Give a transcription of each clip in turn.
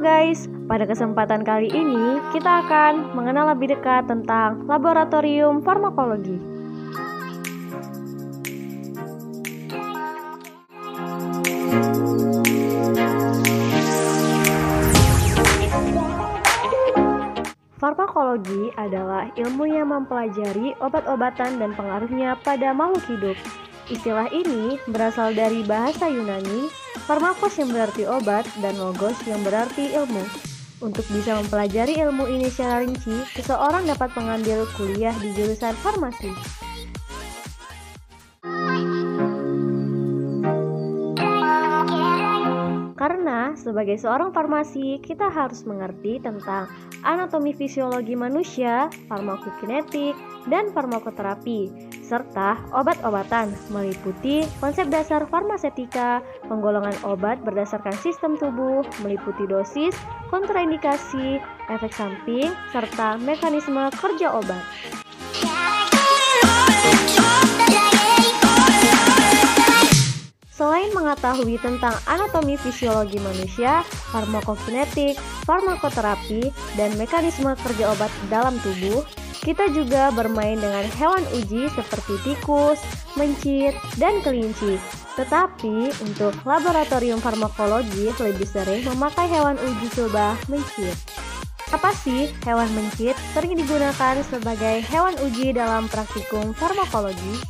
guys, pada kesempatan kali ini kita akan mengenal lebih dekat tentang laboratorium farmakologi. Farmakologi adalah ilmu yang mempelajari obat-obatan dan pengaruhnya pada makhluk hidup. Istilah ini berasal dari bahasa Yunani, farmakos yang berarti obat dan logos yang berarti ilmu. Untuk bisa mempelajari ilmu ini secara rinci, seseorang dapat mengambil kuliah di jurusan farmasi. Karena sebagai seorang farmasi, kita harus mengerti tentang anatomi fisiologi manusia, farmakokinetik, dan farmakoterapi, serta obat-obatan, meliputi konsep dasar farmasetika, penggolongan obat berdasarkan sistem tubuh, meliputi dosis, kontraindikasi, efek samping, serta mekanisme kerja obat. Selain mengetahui tentang anatomi fisiologi manusia, farmakokinetik, farmakoterapi, dan mekanisme kerja obat dalam tubuh, kita juga bermain dengan hewan uji seperti tikus, mencit, dan kelinci. Tetapi untuk laboratorium farmakologi lebih sering memakai hewan uji coba mencit. Apa sih hewan mencit sering digunakan sebagai hewan uji dalam praktikum farmakologi?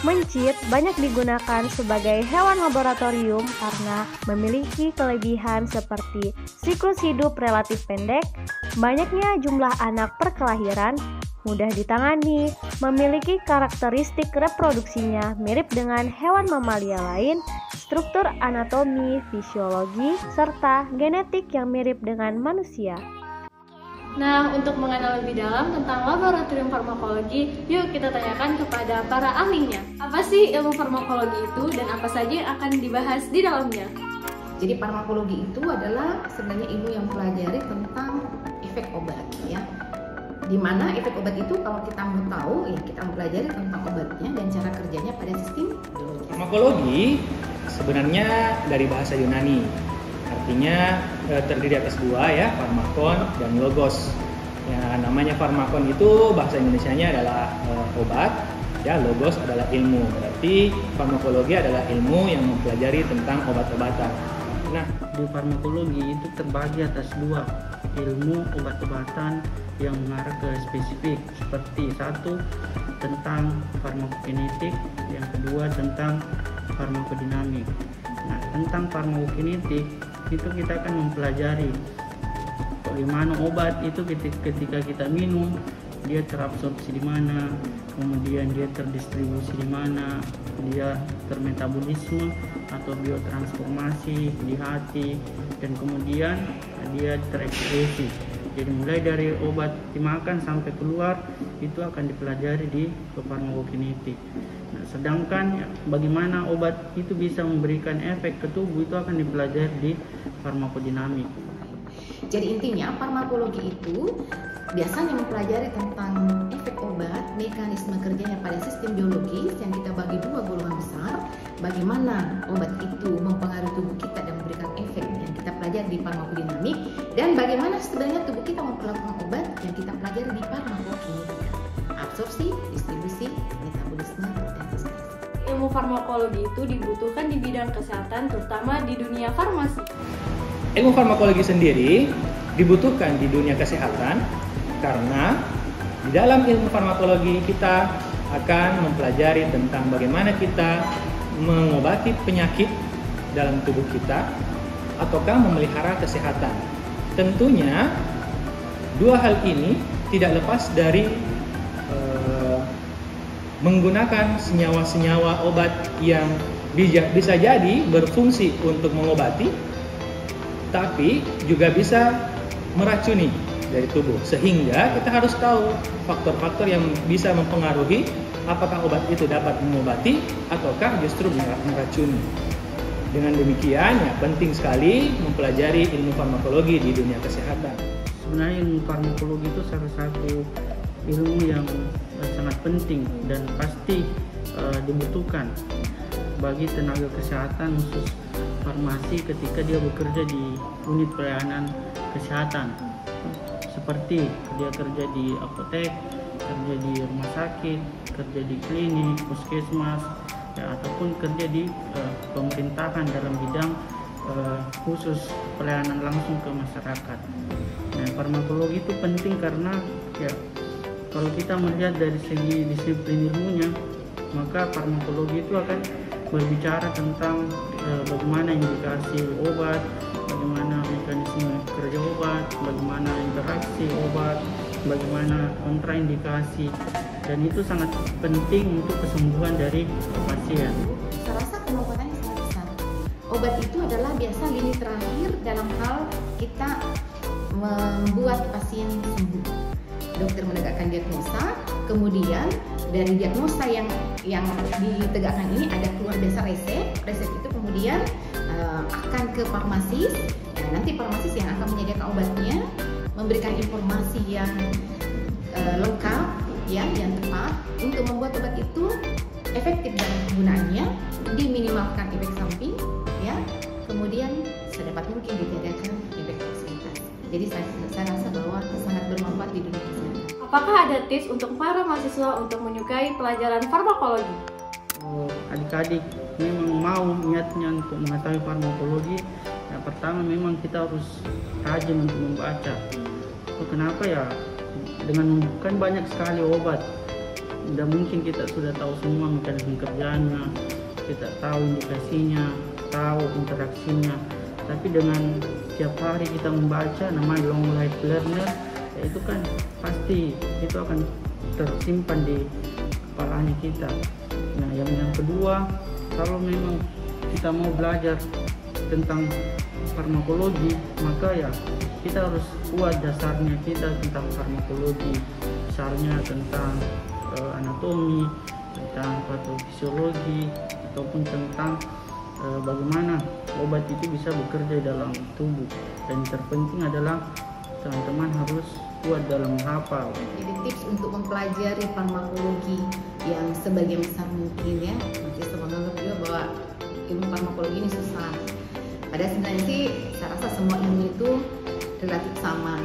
Mencit banyak digunakan sebagai hewan laboratorium karena memiliki kelebihan seperti siklus hidup relatif pendek, banyaknya jumlah anak per kelahiran, mudah ditangani, memiliki karakteristik reproduksinya mirip dengan hewan mamalia lain, struktur anatomi, fisiologi, serta genetik yang mirip dengan manusia. Nah, untuk mengenal lebih dalam tentang laboratorium farmakologi, yuk kita tanyakan kepada para ahlinya. Apa sih ilmu farmakologi itu dan apa saja yang akan dibahas di dalamnya? Jadi farmakologi itu adalah sebenarnya ilmu yang mempelajari tentang efek obat, ya. Dimana efek obat itu kalau kita mau tahu, ya kita mempelajari tentang obatnya dan cara kerjanya pada sistem biologis. Farmakologi sebenarnya dari bahasa Yunani. Artinya terdiri atas dua, ya, farmakon dan logos. Ya, namanya farmakon itu bahasa Indonesianya adalah obat, ya, logos adalah ilmu. Berarti farmakologi adalah ilmu yang mempelajari tentang obat-obatan. Nah, di farmakologi itu terbagi atas dua, ilmu obat-obatan yang mengarah ke spesifik, seperti satu tentang farmakokinetik, yang kedua tentang farmakodinamik. Nah, tentang farmakokinetik itu kita akan mempelajari bagaimana obat itu ketika kita minum dia terabsorpsi di mana, kemudian dia terdistribusi di mana, dia termetabolisme atau biotransformasi di hati, dan kemudian dia terekskresi. Jadi mulai dari obat dimakan sampai keluar itu akan dipelajari di farmakokinetik. Nah, sedangkan bagaimana obat itu bisa memberikan efek ke tubuh itu akan dipelajari di farmakodinamik. Jadi intinya farmakologi itu biasanya mempelajari tentang efek obat, mekanisme kerjanya pada sistem biologis yang kita bagi dua golongan besar, bagaimana obat itu mempengaruhi tubuh kita dan memberikan efek yang kita pelajari di farmakodinamik, dan bagaimana sebenarnya tubuh kita memperlakukan obat yang kita pelajari di farmakokinetik, absorpsi, distribusi, metabolisme, dan ekskresi. Ilmu farmakologi itu dibutuhkan di bidang kesehatan, terutama di dunia farmasi. ilmu farmakologi sendiri dibutuhkan di dunia kesehatan karena di dalam ilmu farmakologi kita akan mempelajari tentang bagaimana kita mengobati penyakit dalam tubuh kita ataukah memelihara kesehatan. Tentunya dua hal ini tidak lepas dari menggunakan senyawa-senyawa obat yang bisa jadi berfungsi untuk mengobati, tapi juga bisa meracuni dari tubuh. Sehingga kita harus tahu faktor-faktor yang bisa mempengaruhi apakah obat itu dapat mengobati ataukah justru meracuni. Dengan demikian, ya, penting sekali mempelajari ilmu farmakologi di dunia kesehatan. Sebenarnya ilmu farmakologi itu salah satu ilmu yang sangat penting dan pasti dibutuhkan bagi tenaga kesehatan, khusus farmasi ketika dia bekerja di unit pelayanan kesehatan, seperti dia kerja di apotek, kerja di rumah sakit, kerja di klinik, puskesmas, ya, ataupun kerja di pemerintahan dalam bidang khusus pelayanan langsung ke masyarakat. Nah, farmakologi itu penting karena ya kalau kita melihat dari segi disiplin ilmunya, maka farmakologi itu akan berbicara tentang bagaimana indikasi obat, bagaimana mekanisme kerja obat, bagaimana interaksi obat, bagaimana kontraindikasi, dan itu sangat penting untuk kesembuhan dari pasien. Saya rasa pemanfaatannya sangat besar. Obat itu adalah biasa lini terakhir dalam hal kita membuat pasien sembuh. Dokter menegakkan diagnosa, kemudian dari diagnosa yang ditegakkan ini ada keluar biasa resep itu kemudian akan ke farmasis, ya, nanti farmasis yang akan menyediakan obatnya, memberikan informasi yang lengkap, ya, yang tepat untuk membuat obat itu efektif dalam penggunaannya, diminimalkan efek samping, ya, kemudian sedapat mungkin ditiadakan efek toksisitas. Jadi saya rasa bahwa sangat bermanfaat di dunia kesehatan. Apakah ada tips untuk para mahasiswa untuk menyukai pelajaran farmakologi? Adik-adik memang mau niatnya untuk mengetahui farmakologi, ya pertama memang kita harus rajin untuk membaca. Kenapa ya? Dengan kan banyak sekali obat, tidak mungkin kita sudah tahu semua mekanisme kerjanya, kita tahu indikasinya, tahu interaksinya. Tapi dengan tiap hari kita membaca, namanya long life learner, ya itu kan pasti itu akan tersimpan di kepalanya kita. Nah, yang kedua, kalau memang kita mau belajar tentang farmakologi, maka ya kita harus kuat dasarnya kita tentang farmakologi, misalnya tentang anatomi, tentang patofisiologi, ataupun tentang bagaimana obat itu bisa bekerja dalam tubuh. Dan terpenting adalah teman-teman harus kuat dalam menghafal. Jadi tips untuk mempelajari farmakologi yang sebagian besar mungkin ya masih menganggap juga bahwa ilmu farmakologi ini susah. Padahal sebenarnya sih saya rasa semua ilmu itu relatif sama.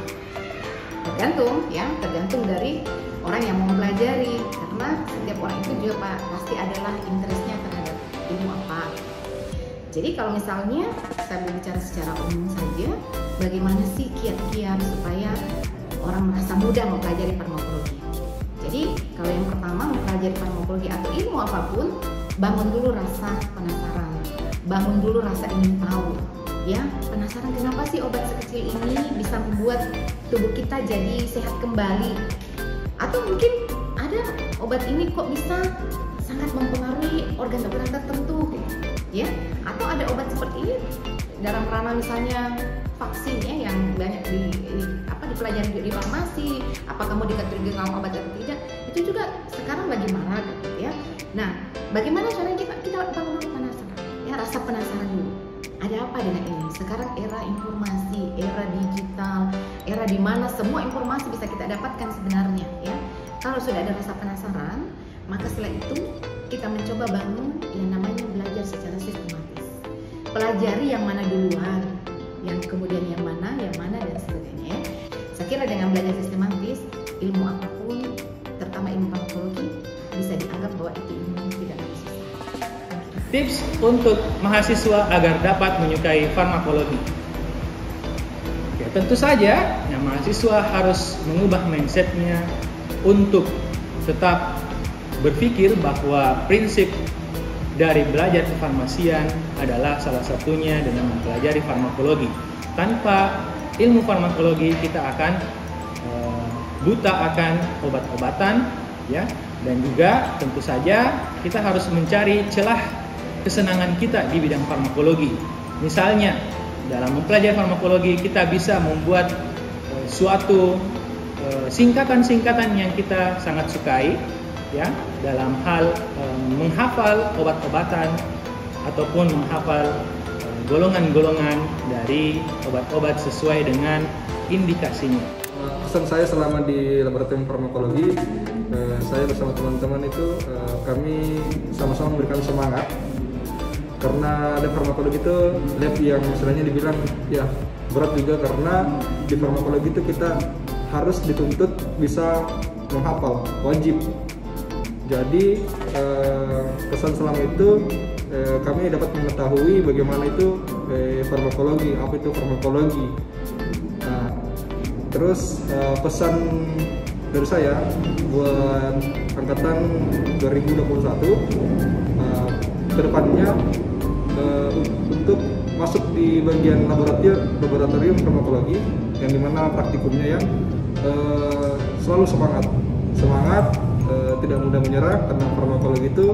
Tergantung dari orang yang mau mempelajari, karena setiap orang itu juga pasti adalah interestnya terhadap ilmu apa. Jadi kalau misalnya saya berbicara secara umum saja, bagaimana sih kiat-kiat supaya orang merasa mudah mempelajari farmakologi? Jadi kalau yang pertama mempelajari farmakologi atau ilmu apapun, bangun dulu rasa penasaran, bangun dulu rasa ingin tahu. Ya, penasaran kenapa sih obat sekecil ini bisa membuat tubuh kita jadi sehat kembali? Atau mungkin ada obat ini kok bisa sangat mempengaruhi organ-organ tertentu, ya? Atau ada obat seperti ini dalam ranah misalnya vaksin ya yang banyak dipelajari di farmasi, apakah mau dikategorikan obat atau tidak? Itu juga sekarang lagi marak, ya. Nah, bagaimana caranya kita bangun dulu penasaran? Ya, rasa penasaran dulu. Ada apa dengan ini? Sekarang era informasi, era digital, era di mana semua informasi bisa kita dapatkan sebenarnya, ya. Kalau sudah ada rasa penasaran, maka setelah itu kita mencoba bangun yang namanya belajar secara sistematis. Pelajari yang mana duluan, yang kemudian yang mana dan sebagainya, ya. Saya kira dengan belajar sistematis, ilmu apapun, terutama ilmu farmakologi, bisa dianggap bahwa itu ilmu tidak lagi susah. Tips untuk mahasiswa agar dapat menyukai farmakologi. Ya, tentu saja, mahasiswa harus mengubah mindsetnya untuk tetap berpikir bahwa prinsip dari belajar kefarmasian adalah salah satunya dengan mempelajari farmakologi. Tanpa ilmu farmakologi kita akan buta akan obat-obatan, ya, dan juga tentu saja kita harus mencari celah kesenangan kita di bidang farmakologi. Misalnya dalam mempelajari farmakologi kita bisa membuat suatu singkatan-singkatan yang kita sangat sukai, ya, dalam hal menghafal obat-obatan ataupun menghafal golongan-golongan dari obat-obat sesuai dengan indikasinya. Pesan saya selama di laboratorium farmakologi, saya bersama teman-teman itu kami sama-sama memberikan semangat Karena ada farmakologi itu lab yang istilahnya dibilang ya berat juga, karena di farmakologi itu kita harus dituntut bisa menghafal, wajib. Jadi pesan selama itu kami dapat mengetahui bagaimana itu farmakologi, apa itu farmakologi. Nah, terus pesan dari saya buat angkatan 2021 kedepannya untuk masuk di bagian laboratorium farmakologi, yang dimana praktikumnya yang selalu semangat, tidak mudah menyerah, karena farmakologi itu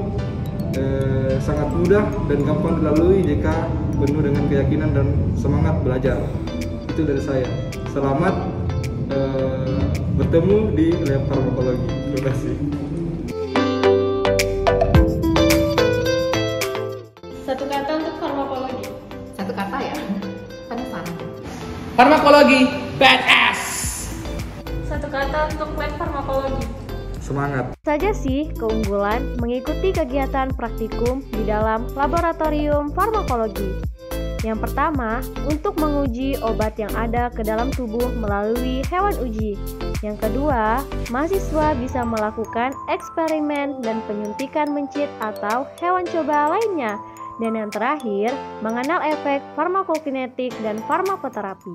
sangat mudah dan gampang dilalui jika penuh dengan keyakinan dan semangat belajar. Itu dari saya. Selamat bertemu di lab farmakologi. Terima kasih. Satu kata untuk farmakologi. Satu kata ya, penasaran. Farmakologi badass. Satu kata untuk lab farmakologi. Semangat. Saja sih keunggulan mengikuti kegiatan praktikum di dalam laboratorium farmakologi. Yang pertama, untuk menguji obat yang ada ke dalam tubuh melalui hewan uji. Yang kedua, mahasiswa bisa melakukan eksperimen dan penyuntikan mencit atau hewan coba lainnya. Dan yang terakhir, mengenal efek farmakokinetik dan farmakoterapi.